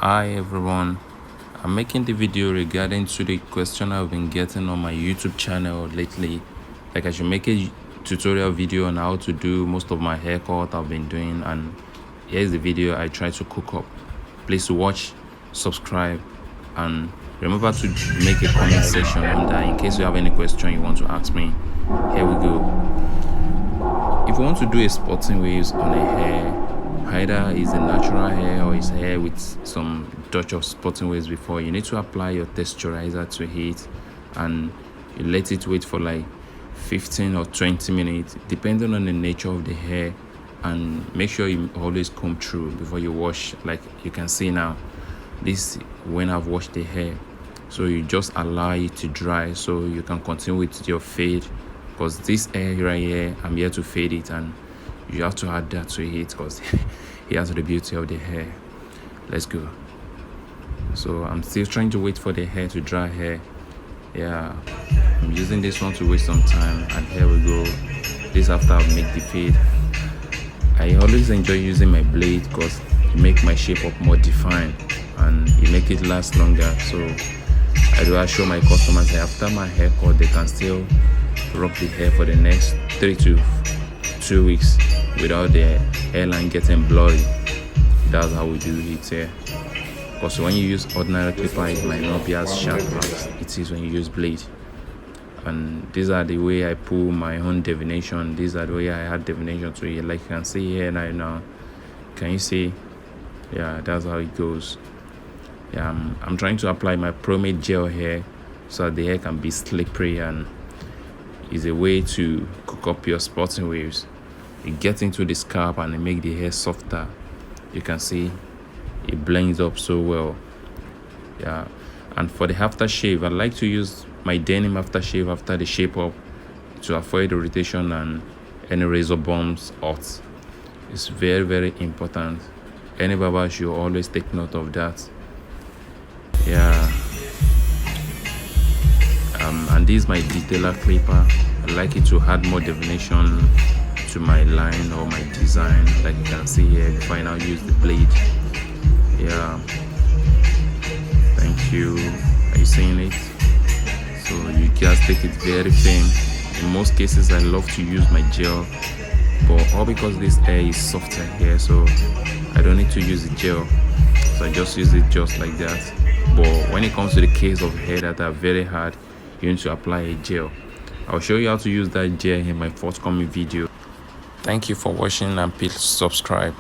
Hi everyone, I'm making the video regarding to the question I've been getting on my YouTube channel lately. Like I should make a tutorial video on how to do most of my haircut I've been doing, and here's the video I try to cook up. Please watch, subscribe, and remember to make a comment section on that in case you have any question you want to ask me. Here we go. If you want to do a spotting waves on a hair, either it's a natural hair or it's hair with some touch of spotting waves before, you need to apply your texturizer to it and you let it wait for like 15 or 20 minutes depending on the nature of the hair, and make sure you always comb through before you wash. Like you can see now, this when I've washed the hair, so you just allow it to dry so you can continue with your fade, because this hair right here, I'm here to fade it, and you have to add that to it because it has the beauty of the hair. Let's go. So I'm still trying to wait for the hair to dry hair. Yeah, I'm using this one to waste some time, and here we go. This after I make the fade. I always enjoy using my blade because it make my shape up more defined and it make it last longer. So I show my customers that after my haircut they can still rock the hair for the next 3 to 2 weeks without the hairline getting blurry. That's how we do it here. Because when you use ordinary clipper, it might not be as sharp as it is when you use blade. And these are the way I pull my own divination. These are the way I add divination to it. Like you can see here right now. Can you see? Yeah, that's how it goes. Yeah, I'm trying to apply my pomade gel here so that the hair can be slippery, and is a way to cook up your spotting waves. It gets into the scalp and it make the hair softer. You can see it blends up so well. Yeah, and for the aftershave, I like to use my denim aftershave after the shape up to avoid irritation and any razor bumps out. It's very, very important. Any barber should always take note of that. Yeah. And this is my detailer clipper. I like it to add more definition to my line or my design, like you can see here before I now use the blade. Yeah, thank you. Are you seeing it? So you just take it very thin. In most cases I love to use my gel, but all because this hair is softer here, so I don't need to use the gel, so I just use it just like that. But when it comes to the case of hair that are very hard, you need to apply a gel. I'll show you how to use that gel in my forthcoming video. Thank you for watching, and please subscribe.